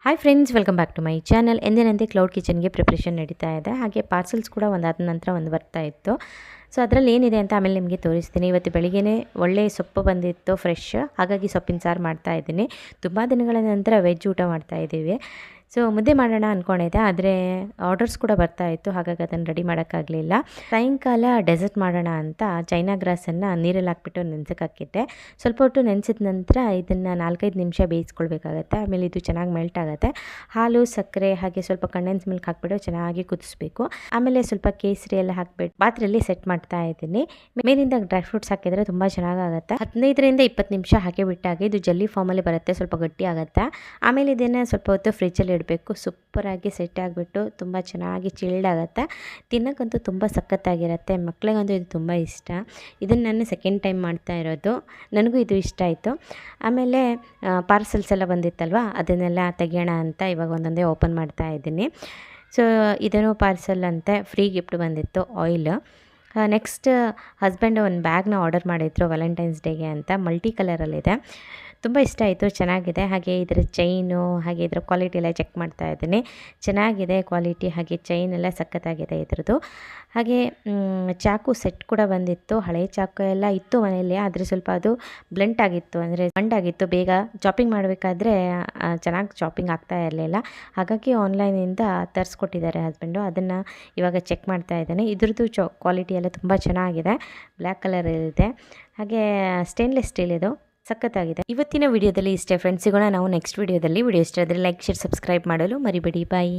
Hi friends, welcome back to my channel. ಎಂದಿನಂತೆ cloud ಕಿಚನ್ಗೆ preparation ನಡೀತಾ ಇದೆ. ಹಾಗೆ ಪಾರ್ಸಲ್ಸ್ ಕೂಡ ಒಂದಾದ ನಂತರ ಒಂದು ಬರ್ತಾ ಇತ್ತು. ಸೊ ಅದರಲ್ಲಿ ಏನಿದೆ ಅಂತ ಆಮೇಲೆ ನಿಮಗೆ ತೋರಿಸ್ತೀನಿ. ಇವತ್ತು ಬೆಳಿಗ್ಗೆ ಒಳ್ಳೆ ಸೊಪ್ಪು ಬಂದಿತ್ತು, ಫ್ರೆಶ್. ಹಾಗಾಗಿ ಸೊಪ್ಪಿನ ಸಾರು ಮಾಡ್ತಾಯಿದ್ದೀನಿ. ತುಂಬ ದಿನಗಳ ನಂತರ ವೆಜ್ ಊಟ ಮಾಡ್ತಾಯಿದ್ದೀವಿ. ಸೊ ಮುದ್ದೆ ಮಾಡೋಣ ಅಂದ್ಕೊಂಡಿದ್ದೆ, ಆದರೆ ಆರ್ಡರ್ಸ್ ಕೂಡ ಬರ್ತಾಯಿತ್ತು, ಹಾಗಾಗಿ ಅದನ್ನು ರೆಡಿ ಮಾಡೋಕ್ಕಾಗಲಿಲ್ಲ. ಸಾಯಂಕಾಲ ಡೆಸರ್ಟ್ ಮಾಡೋಣ ಅಂತ ಚೈನಾ ಗ್ರಾಸನ್ನು ನೀರಲ್ಲಿ ಹಾಕ್ಬಿಟ್ಟು ನೆನೆಸಕ್ಕೆ ಹಾಕಿದ್ದೆ. ಸ್ವಲ್ಪ ಹೊತ್ತು ನೆನೆಸಿದ ನಂತರ ಇದನ್ನು 4-5 ನಿಮಿಷ ಬೇಯಿಸ್ಕೊಳ್ಬೇಕಾಗತ್ತೆ. ಆಮೇಲೆ ಇದು ಚೆನ್ನಾಗಿ ಮೆಲ್ಟ್ ಆಗುತ್ತೆ. ಹಾಲು, ಸಕ್ಕರೆ ಹಾಗೆ ಸ್ವಲ್ಪ ಕಂಡೆನ್ಸ್ ಮಿಲ್ಕ್ ಹಾಕ್ಬಿಟ್ಟು ಚೆನ್ನಾಗಿ ಕುದಿಸ್ಬೇಕು. ಆಮೇಲೆ ಸ್ವಲ್ಪ ಕೇಸರಿ ಎಲ್ಲ ಹಾಕ್ಬಿಟ್ಟು ಪಾತ್ರೆಯಲ್ಲಿ ಸೆಟ್ ಮಾಡ್ತಾ ಇದ್ದೀನಿ. ಮೇಲಿಂದ ಡ್ರೈ ಫ್ರೂಟ್ಸ್ ಹಾಕಿದರೆ ತುಂಬ ಚೆನ್ನಾಗಾಗುತ್ತೆ. 15ರಿಂದ 20 ನಿಮಿಷ ಹಾಕಿ ಬಿಟ್ಟಾಗ ಇದು ಜಲ್ಲಿ ಫಾರ್ಮಲ್ಲಿ ಬರುತ್ತೆ, ಸ್ವಲ್ಪ ಗಟ್ಟಿ ಆಗುತ್ತೆ. ಆಮೇಲೆ ಇದನ್ನು ಸ್ವಲ್ಪ ಹೊತ್ತು ಫ್ರಿಜ್ಜಲ್ಲಿ ಇಡಬೇಕು. ಸೂಪರಾಗಿ ಸೆಟ್ ಆಗಿಬಿಟ್ಟು ತುಂಬ ಚೆನ್ನಾಗಿ ಚಿಲ್ಡ್ ಆಗುತ್ತೆ. ತಿನ್ನೋಕ್ಕಂತೂ ತುಂಬ ಸಖತ್ತಾಗಿರುತ್ತೆ. ಮಕ್ಕಳಿಗಂತೂ ಇದು ತುಂಬ ಇಷ್ಟ. ಇದನ್ನು ನಾನು ಸೆಕೆಂಡ್ ಟೈಮ್ ಮಾಡ್ತಾ ಇರೋದು. ನನಗೂ ಇದು ಇಷ್ಟ ಆಯಿತು. ಆಮೇಲೆ ಪಾರ್ಸಲ್ಸ್ ಎಲ್ಲ ಬಂದಿತ್ತಲ್ವ, ಅದನ್ನೆಲ್ಲ ತೆಗಿಯೋಣ ಅಂತ ಇವಾಗ ಒಂದೊಂದೇ ಓಪನ್ ಮಾಡ್ತಾ ಇದ್ದೀನಿ. ಸೊ ಇದನ್ನು ಪಾರ್ಸಲ್ ಅಂತೆ, ಫ್ರೀ ಗಿಫ್ಟ್ ಬಂದಿತ್ತು ಆಯಿಲ್. ನೆಕ್ಸ್ಟ್ ಹಸ್ಬೆಂಡ್ ಒಂದು ಬ್ಯಾಗ್ನ ಆರ್ಡರ್ ಮಾಡಿದ್ರು ವ್ಯಾಲೆಂಟೈನ್ಸ್ ಡೇಗೆ ಅಂತ. ಮಲ್ಟಿ ಕಲರಲ್ಲಿದೆ, ತುಂಬ ಇಷ್ಟ ಆಯಿತು, ಚೆನ್ನಾಗಿದೆ. ಹಾಗೆ ಇದರ ಚೈನು ಹಾಗೆ ಇದರ ಕ್ವಾಲಿಟಿ ಎಲ್ಲ ಚೆಕ್ ಮಾಡ್ತಾ ಇದ್ದೀನಿ. ಚೆನ್ನಾಗಿದೆ ಕ್ವಾಲಿಟಿ, ಹಾಗೆ ಚೈನ್ ಎಲ್ಲ ಸಖತ್ತಾಗಿದೆ ಇದ್ರದ್ದು. ಹಾಗೆ ಚಾಕು ಸೆಟ್ ಕೂಡ ಬಂದಿತ್ತು. ಹಳೆ ಚಾಕು ಎಲ್ಲ ಇತ್ತು ಮನೆಯಲ್ಲಿ, ಆದರೆ ಸ್ವಲ್ಪ ಅದು ಬ್ಲಂಟ್ ಆಗಿತ್ತು, ಅಂದರೆ ಬಂಡಾಗಿತ್ತು. ಬೇಗ ಚಾಪಿಂಗ್ ಮಾಡಬೇಕಾದ್ರೆ ಚೆನ್ನಾಗಿ ಚಾಪಿಂಗ್ ಆಗ್ತಾ ಇರಲಿಲ್ಲ. ಹಾಗಾಗಿ ಆನ್ಲೈನಿಂದ ತರಿಸ್ಕೊಟ್ಟಿದ್ದಾರೆ ಹಸ್ಬೆಂಡು. ಅದನ್ನು ಇವಾಗ ಚೆಕ್ ಮಾಡ್ತಾ ಇದ್ದೇನೆ. ಇದ್ರದ್ದು ಕ್ವಾಲಿಟಿ ಎಲ್ಲ ತುಂಬ ಚೆನ್ನಾಗಿದೆ. ಬ್ಲ್ಯಾಕ್ ಕಲರ್ ಇದೆ, ಹಾಗೆ ಸ್ಟೇನ್ಲೆಸ್ ಸ್ಟೀಲ್ ಇದು, ಸಖತ್ತಾಗಿದೆ. ಇವತ್ತಿನ ವಿಡಿಯೋದಲ್ಲಿ ಇಷ್ಟೇ ಫ್ರೆಂಡ್ಸ್. ಸಿಗೋಣ ನಾವು ನೆಕ್ಸ್ಟ್ ವಿಡಿಯೋದಲ್ಲಿ. ವಿಡಿಯೋ ಇಷ್ಟ ಆದರೆ ಲೈಕ್, ಶೇರ್, ಸಬ್ಸ್ಕ್ರೈಬ್ ಮಾಡಲು ಮರಿಬೇಡಿ. ಬಾಯ್.